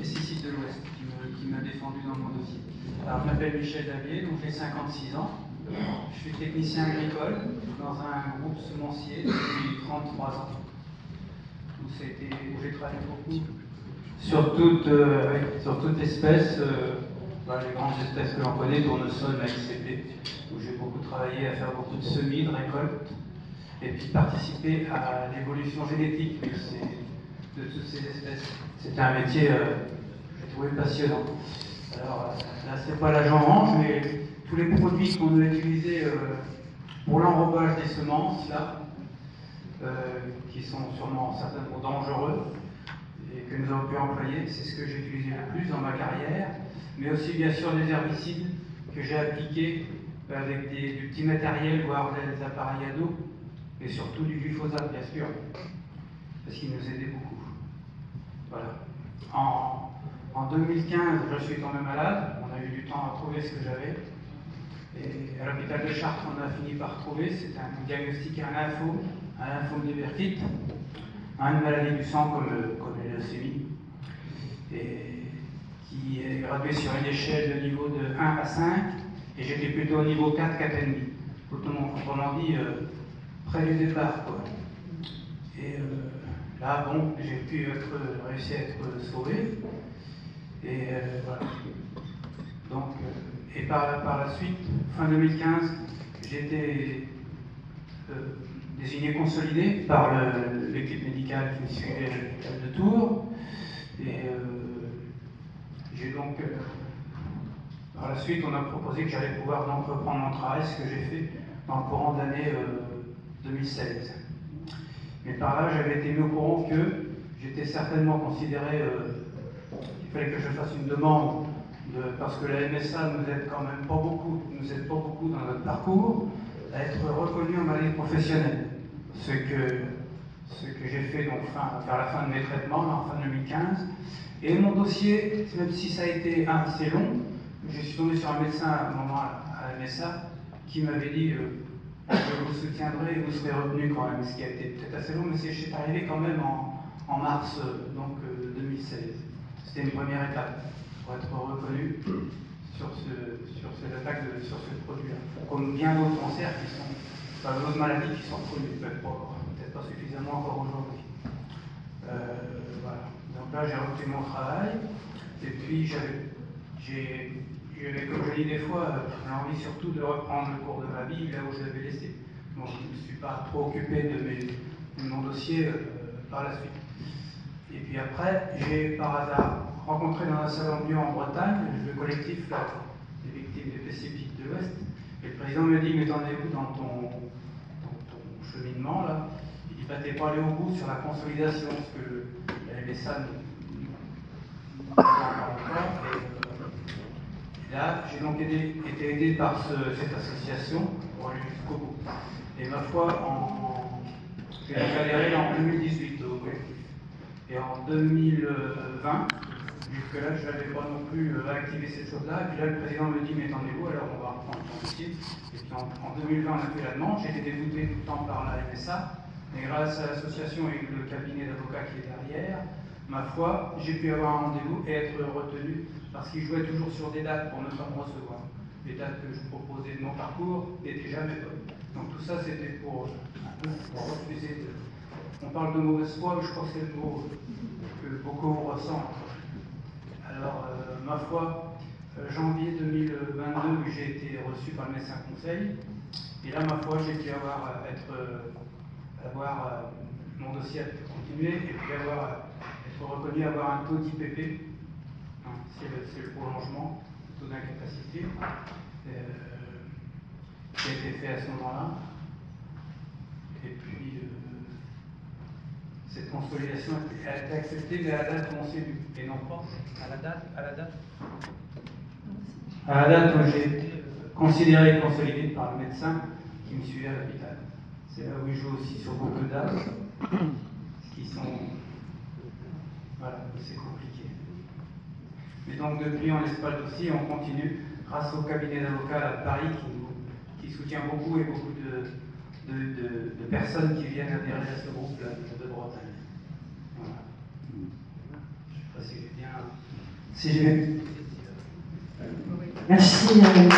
Siciles de l'Ouest qui m'a défendu dans mon dossier. Alors, je m'appelle Michel Davier, donc j'ai 56 ans. Je suis technicien agricole dans un groupe semencier depuis 33 ans. Où j'ai travaillé beaucoup sur toute espèce, les grandes espèces que l'on connaît, tournesol, maïs, cépé, où j'ai beaucoup travaillé à faire beaucoup de semis, de récoltes, et puis participer à l'évolution génétique de toutes ces espèces. C'était un métier que j'ai trouvé passionnant. Alors là, c'est pas la orange, mais tous les produits qu'on a utilisés pour l'enrobage des semences, là, qui sont sûrement certainement dangereux et que nous avons pu employer, c'est ce que j'ai utilisé le plus dans ma carrière, mais aussi bien sûr des herbicides que j'ai appliqués avec du petit matériel, voire des appareils à dos, et surtout du glyphosate, bien sûr, parce qu'il nous aidait beaucoup. Voilà. En 2015, je suis tombé malade, on a eu du temps à trouver ce que j'avais, et à l'hôpital de Chartres, on a fini par trouver, c'est un diagnostic à un lymphome divertite, une maladie du sang comme les leucémies, et qui est graduée sur une échelle de niveau de 1 à 5, et j'étais plutôt au niveau 4, 4,5. Autrement dit, près du départ, quoi. Et là, bon, j'ai pu réussi à être sauvé, et voilà. Donc, et par la suite, fin 2015, j'ai été désigné consolidé par l'équipe médicale qui me suivait à l'hôpital de Tours. Et j'ai donc, par la suite, on a proposé que j'allais pouvoir donc reprendre mon travail, ce que j'ai fait dans le courant de l'année 2016. Mais par là, j'avais été mis au courant que j'étais certainement considéré qu'il fallait que je fasse une demande, parce que la MSA nous aide quand même pas beaucoup, dans notre parcours, à être reconnu en maladie professionnelle. Ce que j'ai fait donc vers la fin de mes traitements, en fin 2015. Et mon dossier, même si ça a été assez long, je suis tombé sur un médecin à un moment à la MSA qui m'avait dit je vous soutiendrai, vous serez retenu quand même, ce qui a été peut-être assez long, mais c'est arrivé quand même en mars 2016. C'était une première étape pour être reconnu sur cette attaque, sur ce produit-là. Comme bien d'autres cancers qui sont, d'autres maladies qui sont reconnues, peut-être pas suffisamment encore aujourd'hui. Voilà. Donc là, j'ai repris mon travail, et puis j'avais, comme je dis des fois, j'ai envie surtout de reprendre le cours de ma vie là où je l'avais laissé. Donc je ne me suis pas trop occupé de mon dossier par la suite. Et puis après, j'ai par hasard rencontré dans un salon de Lyon en Bretagne le collectif des victimes des pesticide de l'Ouest. Et le président me dit, mais t'en es où dans ton cheminement là? Il dit, bah t'es pas allé au bout sur la consolidation, parce que la MSA nous et là, j'ai donc été aidé par cette association pour aller jusqu'au bout. Et ma foi, j'ai adhéré en 2018 au collectif. Et en 2020, jusque-là, je n'avais pas non plus activé cette chose-là. Et puis là, le président me dit, mais attendez-vous, alors on va reprendre ton dossier. Et puis en 2020, on a fait la demande. J'ai été dégoûté tout le temps par la MSA. Et grâce à l'association et le cabinet d'avocats qui est derrière, ma foi, j'ai pu avoir un rendez-vous et être retenu parce qu'ils jouaient toujours sur des dates pour ne pas me recevoir. Les dates que je proposais de mon parcours n'étaient jamais bonnes. Donc tout ça, c'était pour refuser de... On parle de mauvaise foi, mais je crois que c'est le mot que beaucoup ressentent. Alors, ma foi, janvier 2022, j'ai été reçu par le médecin conseil. Et là, ma foi, j'ai pu avoir mon dossier a pu continuer et puis être reconnu avoir un taux d'IPP. C'est le prolongement, le taux d'incapacité, qui a été fait à ce moment-là. Et puis, cette consolidation a été acceptée, mais à la date où on s'est vu, et non pas à la date où j'ai été considéré et consolidé par le médecin qui me suivait à l'hôpital. C'est là où il joue aussi sur beaucoup de dates, qui sont... Voilà, c'est compliqué. Mais donc depuis, on laisse pas le dossier, on continue, grâce au cabinet d'avocats à Paris qui soutient beaucoup et beaucoup de personnes qui viennent adhérer à ce groupe de Bretagne. Voilà. Je ne sais pas si j'ai bien si je vais. Merci, monsieur.